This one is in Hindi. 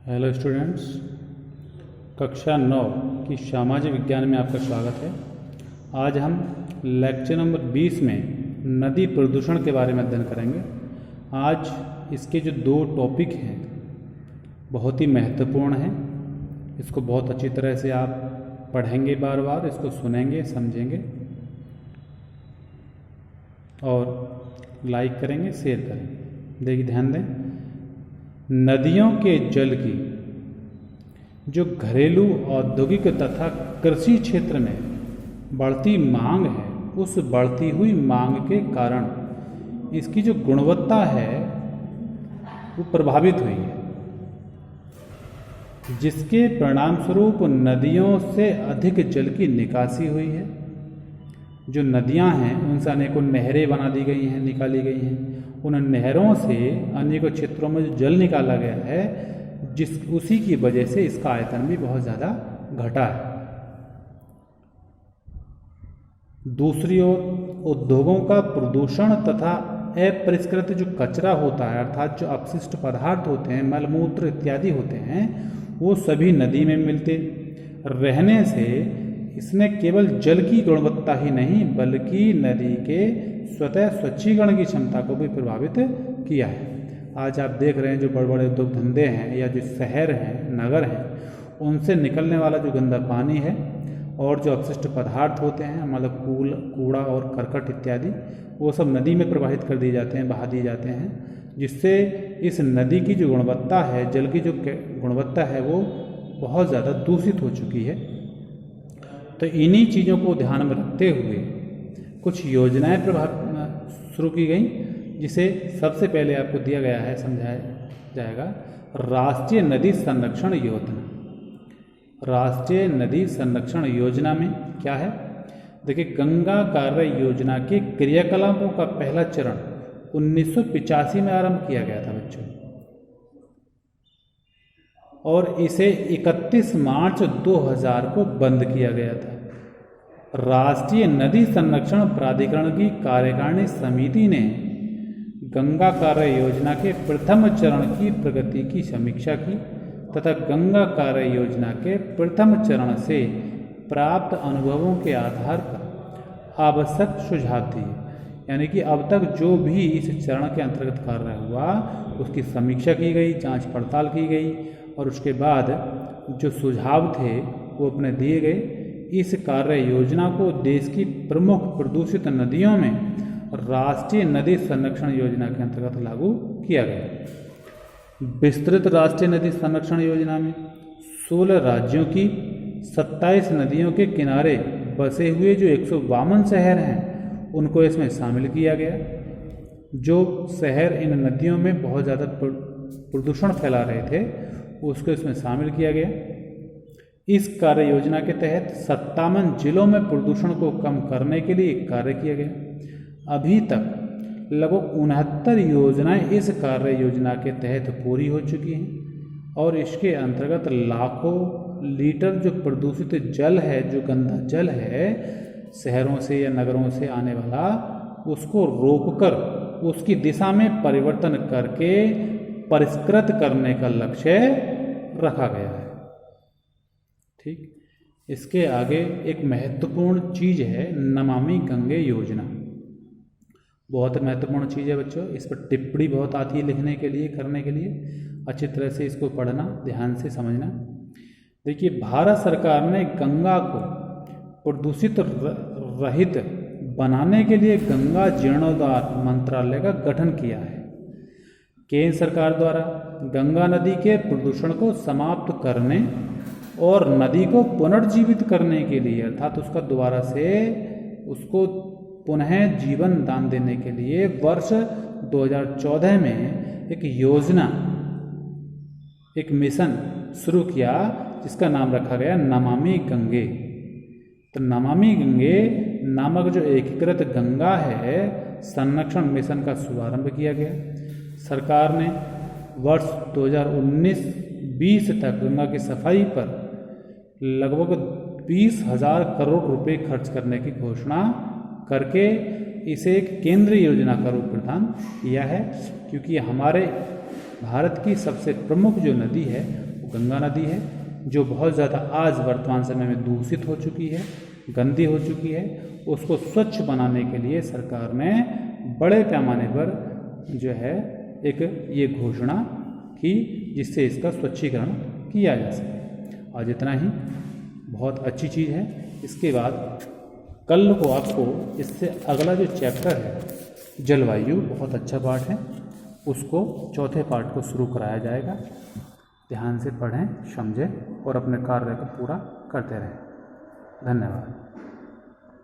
हेलो स्टूडेंट्स, कक्षा 9 की सामाजिक विज्ञान में आपका स्वागत है। आज हम लेक्चर नंबर 20 में नदी प्रदूषण के बारे में अध्ययन करेंगे। आज इसके जो दो टॉपिक हैं बहुत ही महत्वपूर्ण हैं। इसको बहुत अच्छी तरह से आप पढ़ेंगे, बार बार इसको सुनेंगे, समझेंगे और लाइक करेंगे, शेयर करेंगे। देखिए, ध्यान दें, नदियों के जल की जो घरेलू, औद्योगिक तथा कृषि क्षेत्र में बढ़ती मांग है, उस बढ़ती हुई मांग के कारण इसकी जो गुणवत्ता है वो प्रभावित हुई है, जिसके परिणाम स्वरूप नदियों से अधिक जल की निकासी हुई है। जो नदियां हैं उनसे अनेकों नहरें बना दी गई हैं, निकाली गई हैं। उन नहरों से अनेकों क्षेत्रों में जो जल निकाला गया है, उसी की वजह से इसका आयतन भी बहुत ज़्यादा घटा है। दूसरी ओर उद्योगों का प्रदूषण तथा अपरिष्कृत जो कचरा होता है, अर्थात जो अपशिष्ट पदार्थ होते हैं, मलमूत्र इत्यादि होते हैं, वो सभी नदी में मिलते रहने से इसने केवल जल की गुणवत्ता ही नहीं बल्कि नदी के स्वतः स्वच्छीकरण की क्षमता को भी प्रभावित किया है। आज आप देख रहे हैं जो बड़े बड़े उद्योग धंधे हैं या जो शहर हैं, नगर हैं, उनसे निकलने वाला जो गंदा पानी है और जो अपशिष्ट पदार्थ होते हैं, मतलब कूड़ा और करकट इत्यादि, वो सब नदी में प्रवाहित कर दिए जाते हैं, बहा दिए जाते हैं, जिससे इस नदी की जो गुणवत्ता है, जल की जो गुणवत्ता है, वो बहुत ज़्यादा दूषित हो चुकी है। तो इन्हीं चीज़ों को ध्यान में रखते हुए कुछ योजनाएं शुरू की गई, जिसे सबसे पहले आपको दिया गया है, समझाया जाएगा, राष्ट्रीय नदी संरक्षण योजना। राष्ट्रीय नदी संरक्षण योजना में क्या है? देखिए, गंगा कार्य योजना के क्रियाकलापों का पहला चरण 1985 में आरंभ किया गया था बच्चों, और इसे 31 मार्च 2000 को बंद किया गया था। राष्ट्रीय नदी संरक्षण प्राधिकरण की कार्यकारिणी समिति ने गंगा कार्य योजना के प्रथम चरण की प्रगति की समीक्षा की तथा गंगा कार्य योजना के प्रथम चरण से प्राप्त अनुभवों के आधार पर आवश्यक सुझाव दिए। यानी कि अब तक जो भी इस चरण के अंतर्गत कार्य हुआ, उसकी समीक्षा की गई, जांच पड़ताल की गई, और उसके बाद जो सुझाव थे वो अपने दिए गए। इस कार्य योजना को देश की प्रमुख प्रदूषित नदियों में राष्ट्रीय नदी संरक्षण योजना के अंतर्गत लागू किया गया। विस्तृत राष्ट्रीय नदी संरक्षण योजना में 16 राज्यों की 27 नदियों के किनारे बसे हुए जो 152 शहर हैं, उनको इसमें शामिल किया गया। जो शहर इन नदियों में बहुत ज़्यादा प्रदूषण फैला रहे थे, उसको इसमें शामिल किया गया। इस कार्य योजना के तहत 57 जिलों में प्रदूषण को कम करने के लिए कार्य किया गया। अभी तक लगभग 69 योजनाएं इस कार्य योजना के तहत पूरी हो चुकी हैं, और इसके अंतर्गत लाखों लीटर जो प्रदूषित जल है, जो गंदा जल है शहरों से या नगरों से आने वाला, उसको रोककर उसकी दिशा में परिवर्तन करके परिष्कृत करने का लक्ष्य रखा गया है। ठीक, इसके आगे एक महत्वपूर्ण चीज़ है नमामि गंगे योजना। बहुत महत्वपूर्ण चीज़ है बच्चों, इस पर टिप्पणी बहुत आती है लिखने के लिए, करने के लिए। अच्छी तरह से इसको पढ़ना, ध्यान से समझना। देखिए, भारत सरकार ने गंगा को प्रदूषित रहित बनाने के लिए गंगा जीर्णोद्धार मंत्रालय का गठन किया है। केंद्र सरकार द्वारा गंगा नदी के प्रदूषण को समाप्त करने और नदी को पुनर्जीवित करने के लिए, अर्थात उसका दोबारा से उसको पुनः जीवन दान देने के लिए वर्ष 2014 में एक योजना, एक मिशन शुरू किया, जिसका नाम रखा गया नमामि गंगे। तो नमामि गंगे नामक जो एकीकृत गंगा है संरक्षण मिशन का शुभारंभ किया गया। सरकार ने वर्ष 2019-20 तक गंगा की सफाई पर लगभग 20,000 करोड़ रुपए खर्च करने की घोषणा करके इसे एक केंद्रीय योजना का रूप प्रदान किया है। क्योंकि हमारे भारत की सबसे प्रमुख जो नदी है वो गंगा नदी है, जो बहुत ज़्यादा आज वर्तमान समय में दूषित हो चुकी है, गंदी हो चुकी है। उसको स्वच्छ बनाने के लिए सरकार ने बड़े पैमाने पर जो है एक ये घोषणा की, जिससे इसका स्वच्छीकरण किया जा सके। आज इतना ही, बहुत अच्छी चीज़ है। इसके बाद कल को आपको इससे अगला जो चैप्टर है जलवायु, बहुत अच्छा पार्ट है, उसको चौथे पार्ट को शुरू कराया जाएगा। ध्यान से पढ़ें, समझें और अपने कार्य को पूरा करते रहें। धन्यवाद।